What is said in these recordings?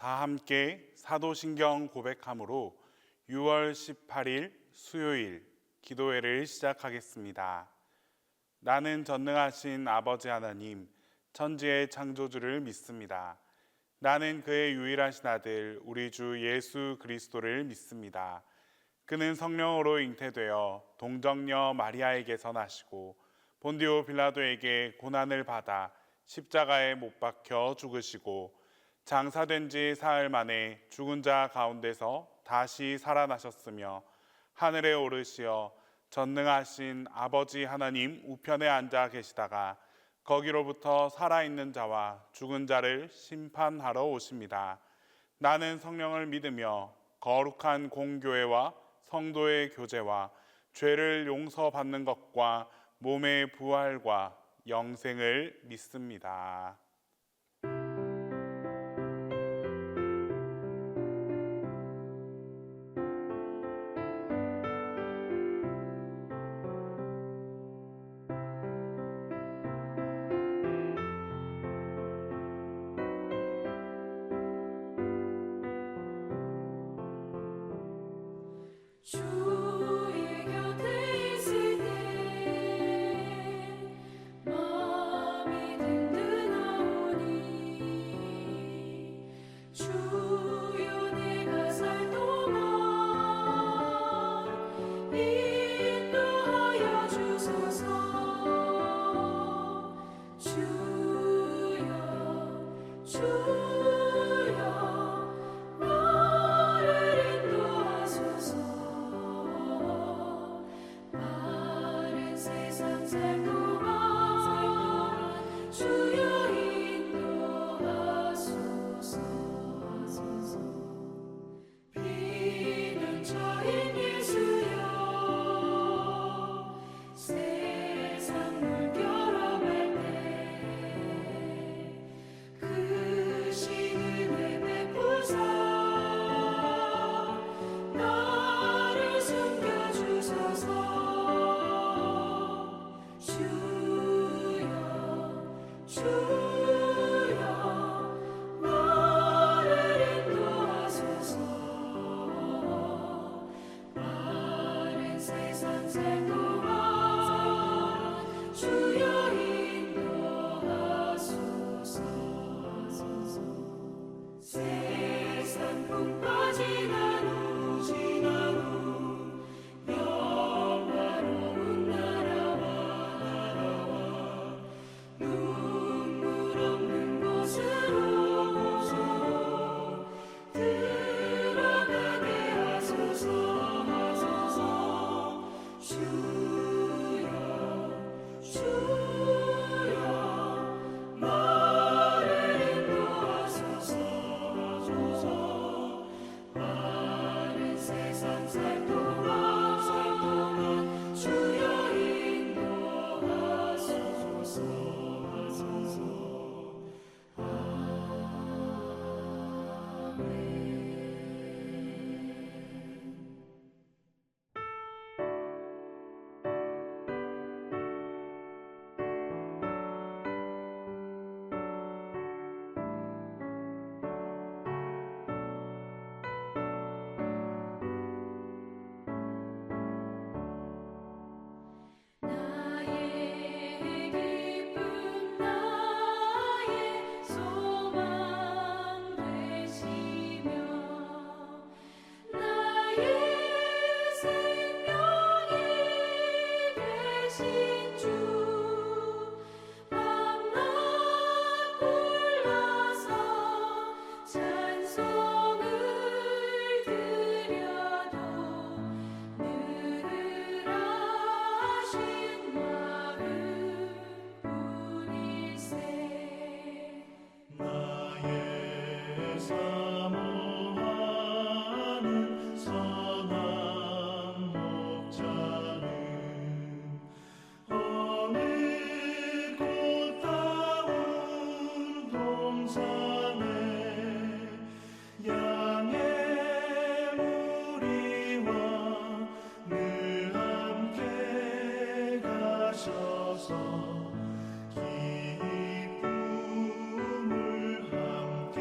다 함께 사도신경 고백함으로 6월 18일 수요일 기도회를 시작하겠습니다. 나는 전능하신 아버지 하나님, 천지의 창조주를 믿습니다. 나는 그의 유일하신 아들 우리 주 예수 그리스도를 믿습니다. 그는 성령으로 잉태되어 동정녀 마리아에게서 나시고 본디오 빌라도에게 고난을 받아 십자가에 못 박혀 죽으시고 장사된 지 사흘 만에 죽은 자 가운데서 다시 살아나셨으며 하늘에 오르시어 전능하신 아버지 하나님 우편에 앉아 계시다가 거기로부터 살아있는 자와 죽은 자를 심판하러 오십니다. 나는 성령을 믿으며 거룩한 공교회와 성도의 교제와 죄를 용서받는 것과 몸의 부활과 영생을 믿습니다. 주의 곁에 있을 때 마음이 든든하오니 주여 내가 살 동안 인도하여 주소서. 주여 나를 인도하소서. 바른 세상 살 동안 주여 인도하소서. 비난처인 예수여 세상 물결어갈 때 크신 은혜 베푸사 나를 숨겨주소서. 주여 나를 인도하소서. 바른 세상 살 동안 주여 인도하소서. 세상 풍파 지난 후 영화로운 나라와 눈물 없는 곳으로 들어가게 하소서. 주여 나를 인도하소서. 바른 세상 살 동안 주여 인도하소서. 나의 기쁨 나의 소망 되시며 나의 생명이 되신 주 밤낮 불러서 찬송을 드려도 늘으라신 마음뿐일세. 나의 사모하는 선한 목자는 어느 꽃다운 동산에 양의 무리와 늘 함께 가셔서 기쁨을 함께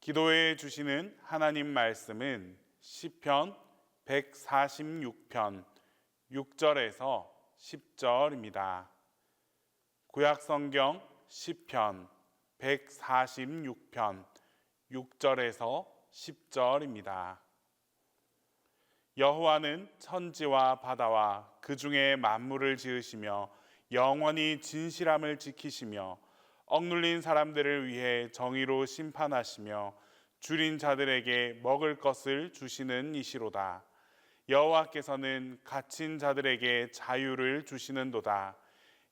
기도해 주시는 하나님 말씀은 시편 146편 6절에서 10절입니다. 구약 성경 시편 146편 6절에서 10절입니다. 여호와는 천지와 바다와 그 중에 만물을 지으시며 영원히 진실함을 지키시며 억눌린 사람들을 위해 정의로 심판하시며 줄인 자들에게 먹을 것을 주시는 이시로다. 여호와께서는 갇힌 자들에게 자유를 주시는도다.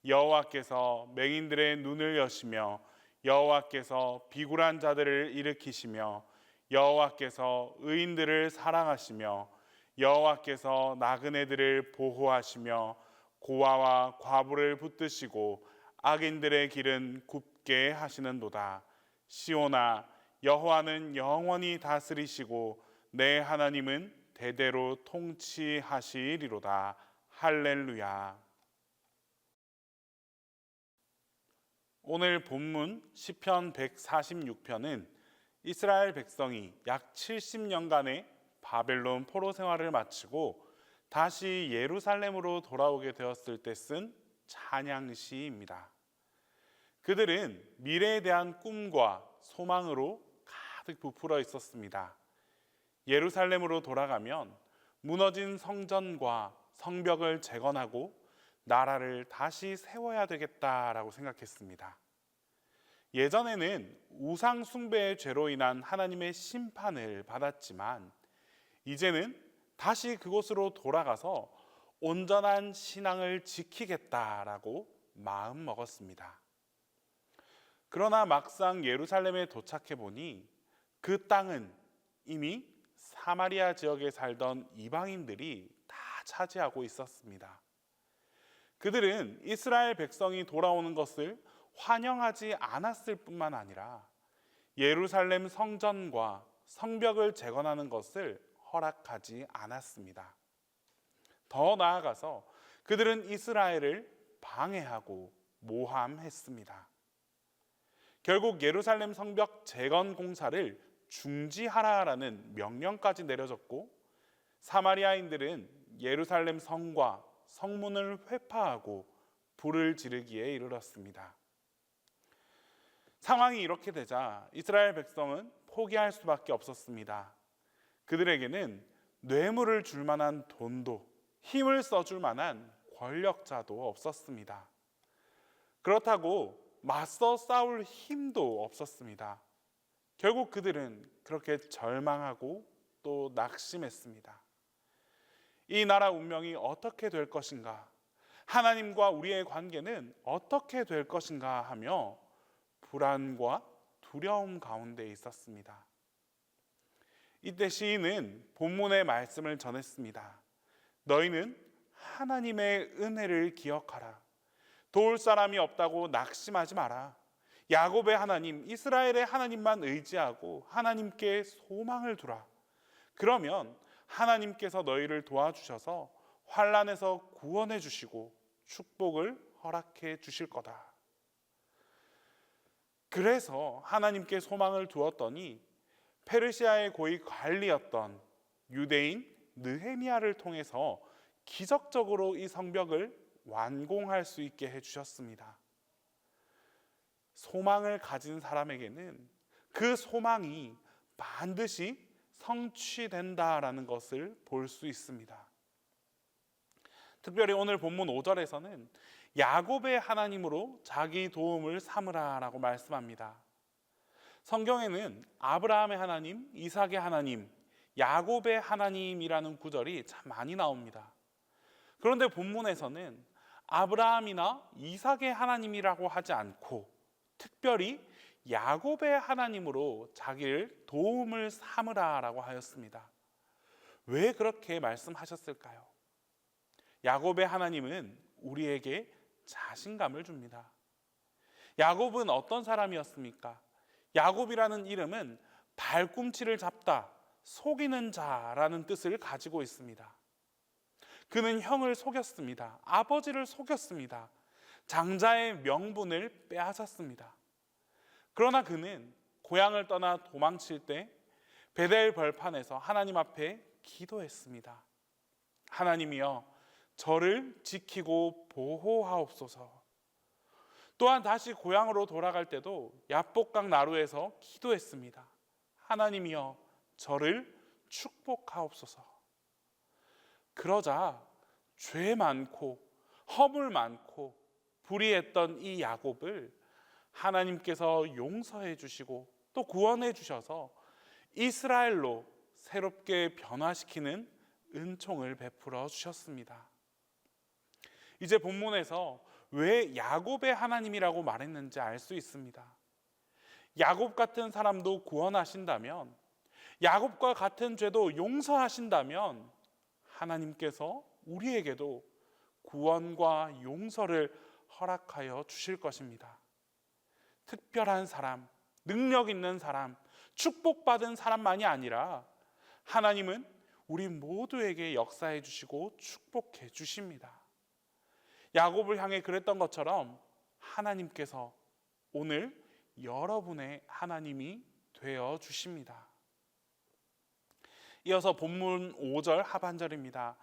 여호와께서 맹인들의 눈을 여시며 여호와께서 비굴한 자들을 일으키시며 여호와께서 의인들을 사랑하시며 여호와께서 나그네들을 보호하시며 고아와 과부를 붙드시고 악인들의 길은 굽게 하시는도다. 시온아, 여호와는 영원히 다스리시고 내 하나님은 대대로 통치하시리로다. 할렐루야. 오늘 본문 시편 146편은 이스라엘 백성이 약 70년간의 바벨론 포로 생활을 마치고 다시 예루살렘으로 돌아오게 되었을 때 쓴 찬양시입니다. 그들은 미래에 대한 꿈과 소망으로 가득 부풀어 있었습니다. 예루살렘으로 돌아가면 무너진 성전과 성벽을 재건하고 나라를 다시 세워야 되겠다라고 생각했습니다. 예전에는 우상 숭배의 죄로 인한 하나님의 심판을 받았지만 이제는 다시 그곳으로 돌아가서 온전한 신앙을 지키겠다라고 마음 먹었습니다. 그러나 막상 예루살렘에 도착해 보니 그 땅은 이미 사마리아 지역에 살던 이방인들이 다 차지하고 있었습니다. 그들은 이스라엘 백성이 돌아오는 것을 환영하지 않았을 뿐만 아니라 예루살렘 성전과 성벽을 재건하는 것을 허락하지 않았습니다. 더 나아가서 그들은 이스라엘을 방해하고 모함했습니다. 결국 예루살렘 성벽 재건 공사를 중지하라라는 명령까지 내려졌고 사마리아인들은 예루살렘 성과 성문을 회파하고 불을 지르기에 이르렀습니다. 상황이 이렇게 되자 이스라엘 백성은 포기할 수밖에 없었습니다. 그들에게는 뇌물을 줄 만한 돈도 힘을 써줄 만한 권력자도 없었습니다. 그렇다고 맞서 싸울 힘도 없었습니다. 결국 그들은 그렇게 절망하고 또 낙심했습니다. 이 나라 운명이 어떻게 될 것인가? 하나님과 우리의 관계는 어떻게 될 것인가 하며 불안과 두려움 가운데 있었습니다. 이때 시인은 본문의 말씀을 전했습니다. 너희는 하나님의 은혜를 기억하라. 도울 사람이 없다고 낙심하지 마라. 야곱의 하나님, 이스라엘의 하나님만 의지하고 하나님께 소망을 두라. 그러면 하나님께서 너희를 도와주셔서 환난에서 구원해 주시고 축복을 허락해 주실 거다. 그래서 하나님께 소망을 두었더니 페르시아의 고위 관리였던 유대인 느헤미야를 통해서 기적적으로 이 성벽을 완공할 수 있게 해주셨습니다. 소망을 가진 사람에게는 그 소망이 반드시 성취된다라는 것을 볼 수 있습니다. 특별히 오늘 본문 5절에서는 야곱의 하나님으로 자기 도움을 삼으라라고 말씀합니다. 성경에는 아브라함의 하나님, 이삭의 하나님, 야곱의 하나님이라는 구절이 참 많이 나옵니다. 그런데 본문에서는 아브라함이나 이삭의 하나님이라고 하지 않고 특별히 야곱의 하나님으로 자기를 도움을 삼으라라고 하였습니다. 왜 그렇게 말씀하셨을까요? 야곱의 하나님은 우리에게 자신감을 줍니다. 야곱은 어떤 사람이었습니까? 야곱이라는 이름은 발꿈치를 잡다, 속이는 자라는 뜻을 가지고 있습니다. 그는 형을 속였습니다. 아버지를 속였습니다. 장자의 명분을 빼앗았습니다. 그러나 그는 고향을 떠나 도망칠 때 베델 벌판에서 하나님 앞에 기도했습니다. 하나님이여, 저를 지키고 보호하옵소서. 또한 다시 고향으로 돌아갈 때도 야복강 나루에서 기도했습니다. 하나님이여, 저를 축복하옵소서. 그러자 죄 많고 허물 많고 불의했던 이 야곱을 하나님께서 용서해 주시고 또 구원해 주셔서 이스라엘로 새롭게 변화시키는 은총을 베풀어 주셨습니다. 이제 본문에서 왜 야곱의 하나님이라고 말했는지 알 수 있습니다. 야곱 같은 사람도 구원하신다면, 야곱과 같은 죄도 용서하신다면 하나님께서 우리에게도 구원과 용서를 허락하여 주실 것입니다. 특별한 사람, 능력 있는 사람, 축복받은 사람만이 아니라 하나님은 우리 모두에게 역사해 주시고 축복해 주십니다. 야곱을 향해 그랬던 것처럼 하나님께서 오늘 여러분의 하나님이 되어 주십니다. 이어서 본문 5절 하반절입니다.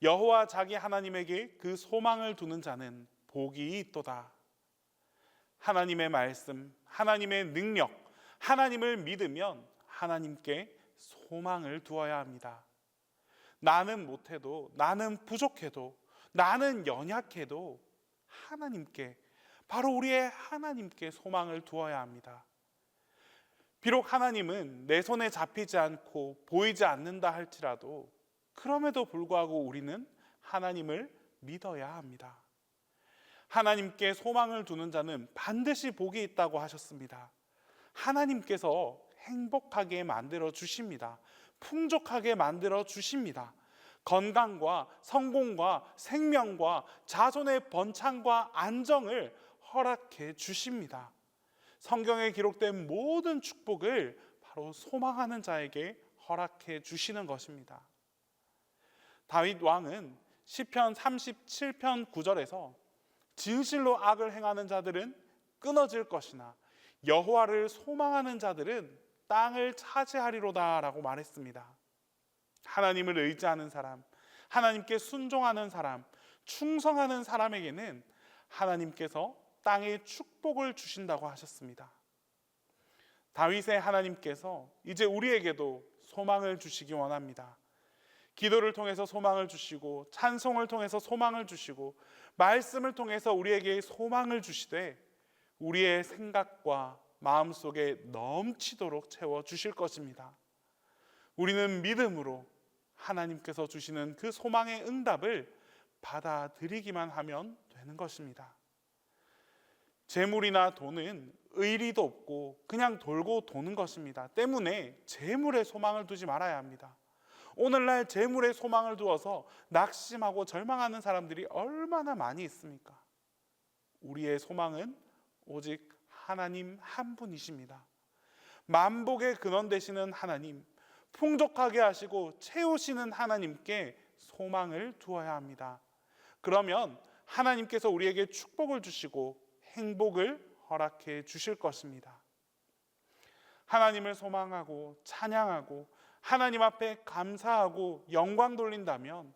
여호와 자기 하나님에게 그 소망을 두는 자는 복이 있도다. 하나님의 말씀, 하나님의 능력, 하나님을 믿으면 하나님께 소망을 두어야 합니다. 나는 못해도, 나는 부족해도, 나는 연약해도 하나님께, 바로 우리의 하나님께 소망을 두어야 합니다. 비록 하나님은 내 손에 잡히지 않고 보이지 않는다 할지라도 그럼에도 불구하고 우리는 하나님을 믿어야 합니다. 하나님께 소망을 두는 자는 반드시 복이 있다고 하셨습니다. 하나님께서 행복하게 만들어 주십니다. 풍족하게 만들어 주십니다. 건강과 성공과 생명과 자손의 번창과 안정을 허락해 주십니다. 성경에 기록된 모든 축복을 바로 소망하는 자에게 허락해 주시는 것입니다. 다윗 왕은 시편 37편 9절에서 진실로 악을 행하는 자들은 끊어질 것이나 여호와를 소망하는 자들은 땅을 차지하리로다 라고 말했습니다. 하나님을 의지하는 사람, 하나님께 순종하는 사람, 충성하는 사람에게는 하나님께서 땅에 축복을 주신다고 하셨습니다. 다윗의 하나님께서 이제 우리에게도 소망을 주시기 원합니다. 기도를 통해서 소망을 주시고, 찬송을 통해서 소망을 주시고, 말씀을 통해서 우리에게 소망을 주시되 우리의 생각과 마음속에 넘치도록 채워주실 것입니다. 우리는 믿음으로 하나님께서 주시는 그 소망의 응답을 받아들이기만 하면 되는 것입니다. 재물이나 돈은 의리도 없고 그냥 돌고 도는 것입니다. 때문에 재물에 소망을 두지 말아야 합니다. 오늘날 재물에 소망을 두어서 낙심하고 절망하는 사람들이 얼마나 많이 있습니까? 우리의 소망은 오직 하나님 한 분이십니다. 만복의 근원 되시는 하나님, 풍족하게 하시고 채우시는 하나님께 소망을 두어야 합니다. 그러면 하나님께서 우리에게 축복을 주시고 행복을 허락해 주실 것입니다. 하나님을 소망하고 찬양하고 하나님 앞에 감사하고 영광 돌린다면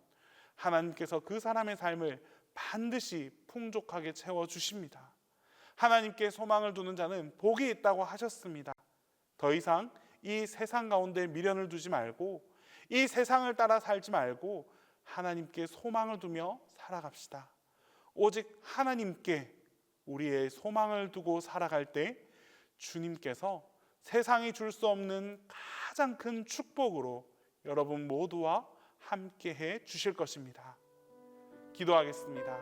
하나님께서 그 사람의 삶을 반드시 풍족하게 채워주십니다. 하나님께 소망을 두는 자는 복이 있다고 하셨습니다. 더 이상 이 세상 가운데 미련을 두지 말고 이 세상을 따라 살지 말고 하나님께 소망을 두며 살아갑시다. 오직 하나님께 우리의 소망을 두고 살아갈 때 주님께서 세상이 줄 수 없는 가장 큰 축복으로 여러분 모두와 함께해 주실 것입니다. 기도하겠습니다.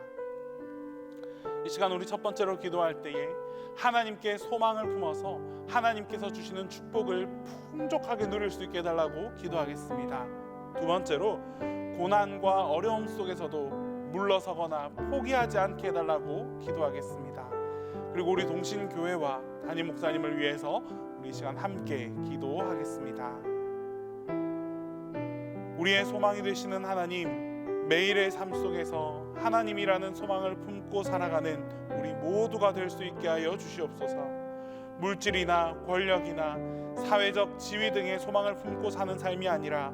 이 시간 우리 첫 번째로 기도할 때에 하나님께 소망을 품어서 하나님께서 주시는 축복을 풍족하게 누릴 수 있게 해달라고 기도하겠습니다. 두 번째로 고난과 어려움 속에서도 물러서거나 포기하지 않게 해달라고 기도하겠습니다. 그리고 우리 동신교회와 담임 목사님을 위해서 우리 이 시간 함께 기도하겠습니다. 우리의 소망이 되시는 하나님, 매일의 삶 속에서 하나님이라는 소망을 품고 살아가는 우리 모두가 될 수 있게 하여 주시옵소서. 물질이나 권력이나 사회적 지위 등의 소망을 품고 사는 삶이 아니라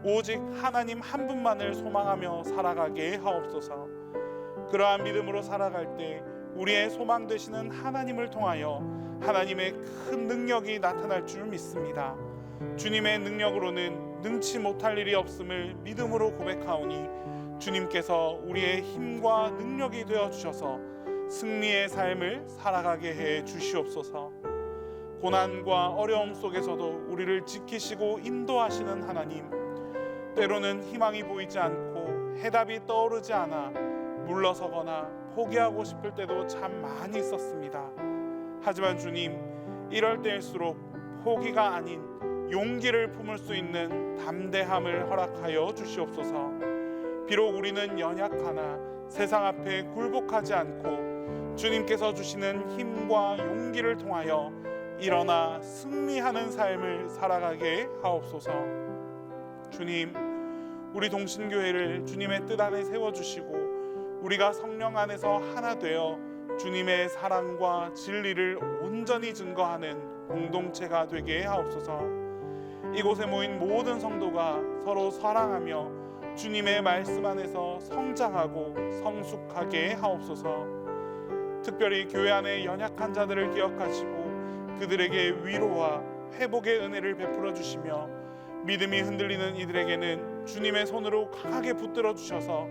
오직 하나님 한 분만을 소망하며 살아가게 하옵소서. 그러한 믿음으로 살아갈 때 우리의 소망 되시는 하나님을 통하여 하나님의 큰 능력이 나타날 줄 믿습니다. 주님의 능력으로는 능치 못할 일이 없음을 믿음으로 고백하오니 주님께서 우리의 힘과 능력이 되어 주셔서 승리의 삶을 살아가게 해 주시옵소서. 고난과 어려움 속에서도 우리를 지키시고 인도하시는 하나님, 때로는 희망이 보이지 않고 해답이 떠오르지 않아 물러서거나 포기하고 싶을 때도 참 많이 있었습니다. 하지만 주님, 이럴 때일수록 포기가 아닌 용기를 품을 수 있는 담대함을 허락하여 주시옵소서. 비록 우리는 연약하나 세상 앞에 굴복하지 않고 주님께서 주시는 힘과 용기를 통하여 일어나 승리하는 삶을 살아가게 하옵소서. 주님, 우리 동신교회를 주님의 뜻 안에 세워주시고 우리가 성령 안에서 하나 되어 주님의 사랑과 진리를 온전히 증거하는 공동체가 되게 하옵소서. 이곳에 모인 모든 성도가 서로 사랑하며 주님의 말씀 안에서 성장하고 성숙하게 하옵소서. 특별히 교회 안에 연약한 자들을 기억하시고 그들에게 위로와 회복의 은혜를 베풀어 주시며 믿음이 흔들리는 이들에게는 주님의 손으로 강하게 붙들어 주셔서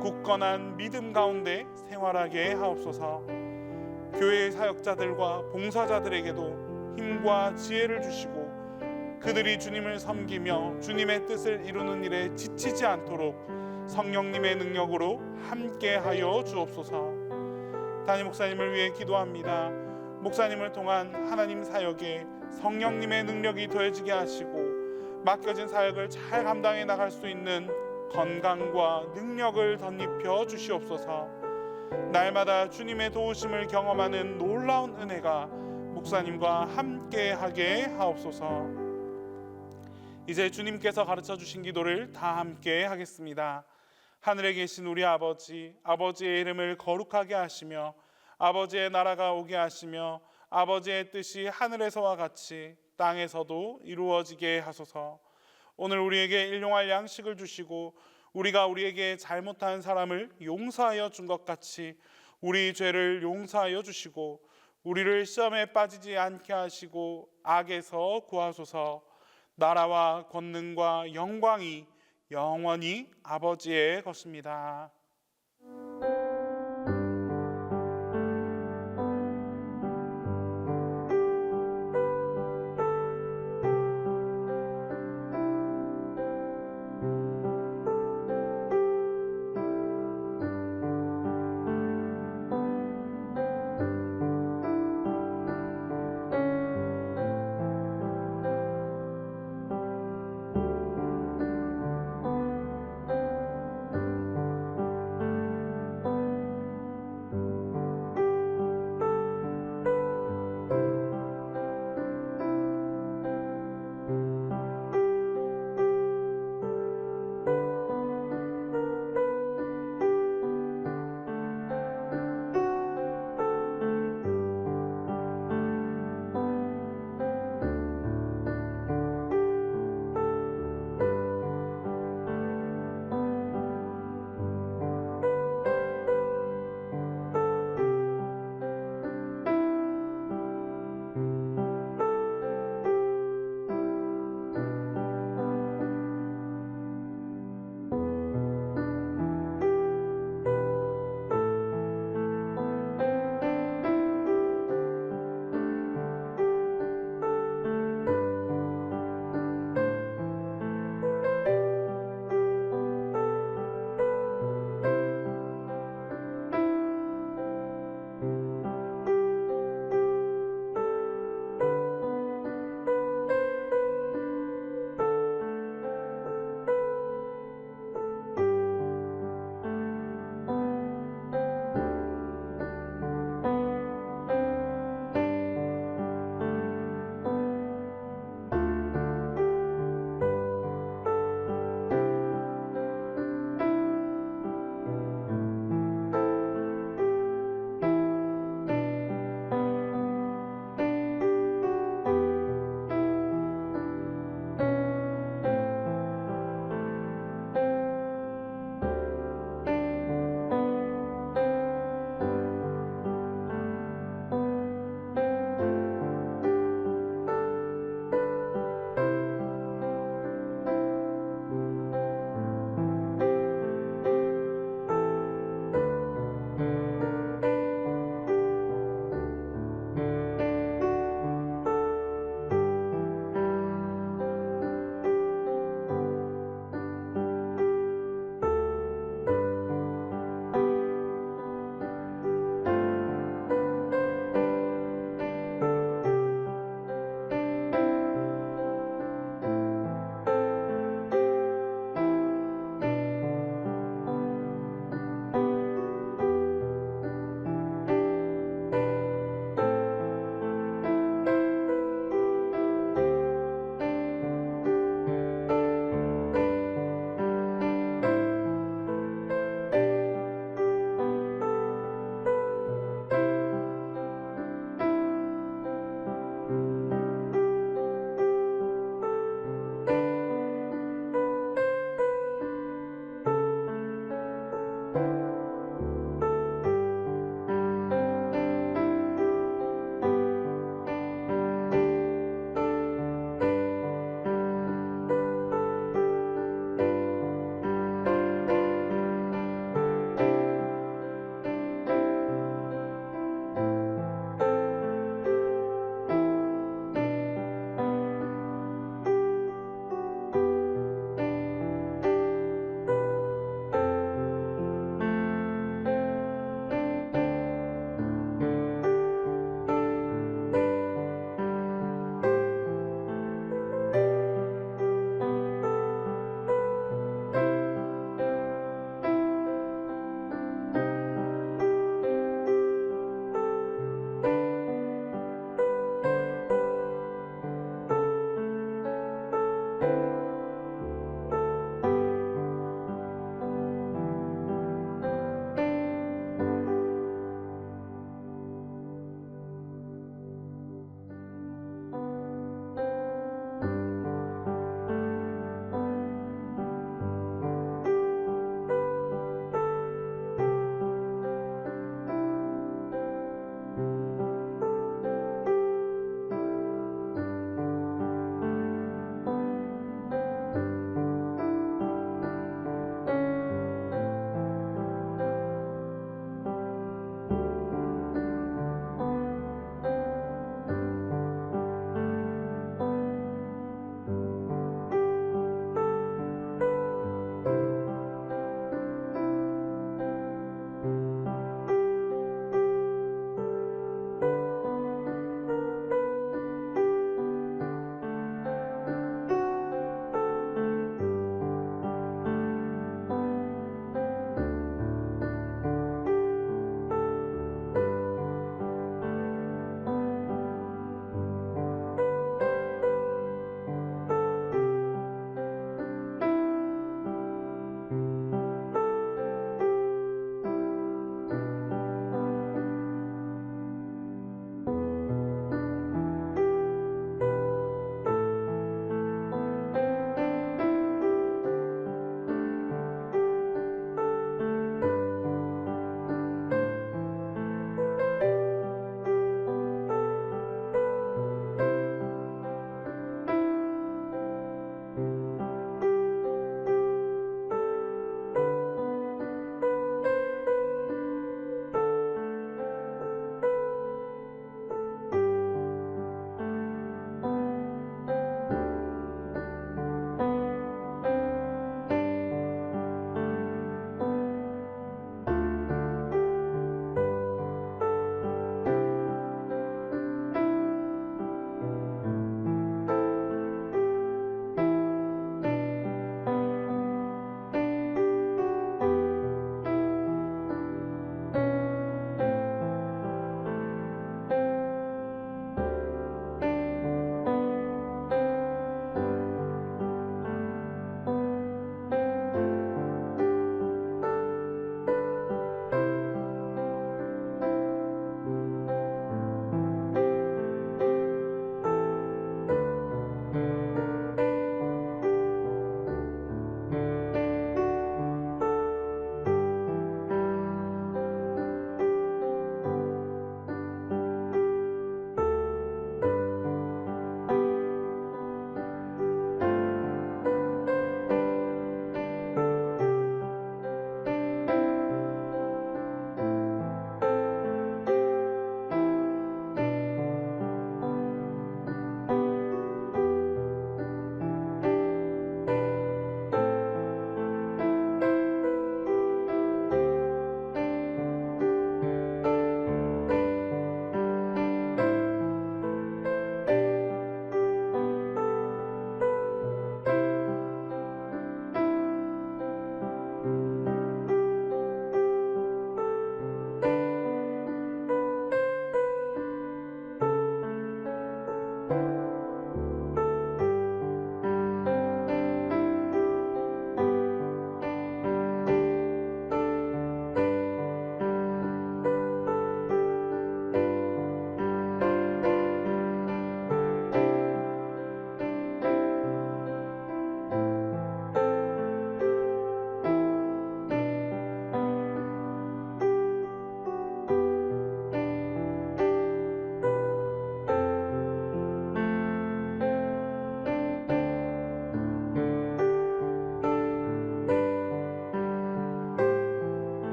굳건한 믿음 가운데 생활하게 하옵소서. 교회의 사역자들과 봉사자들에게도 힘과 지혜를 주시고 그들이 주님을 섬기며 주님의 뜻을 이루는 일에 지치지 않도록 성령님의 능력으로 함께하여 주옵소서. 담임 목사님을 위해 기도합니다. 목사님을 통한 하나님 사역에 성령님의 능력이 더해지게 하시고 맡겨진 사역을 잘 감당해 나갈 수 있는 건강과 능력을 덧입혀 주시옵소서. 날마다 주님의 도우심을 경험하는 놀라운 은혜가 목사님과 함께하게 하옵소서. 이제 주님께서 가르쳐 주신 기도를 다 함께 하겠습니다. 하늘에 계신 우리 아버지, 아버지의 이름을 거룩하게 하시며 아버지의 나라가 오게 하시며 아버지의 뜻이 하늘에서와 같이 땅에서도 이루어지게 하소서. 오늘 우리에게 일용할 양식을 주시고 우리가 우리에게 잘못한 사람을 용서하여 준 것 같이 우리 죄를 용서하여 주시고 우리를 시험에 빠지지 않게 하시고 악에서 구하소서. 나라와 권능과 영광이 영원히 아버지의 것입니다.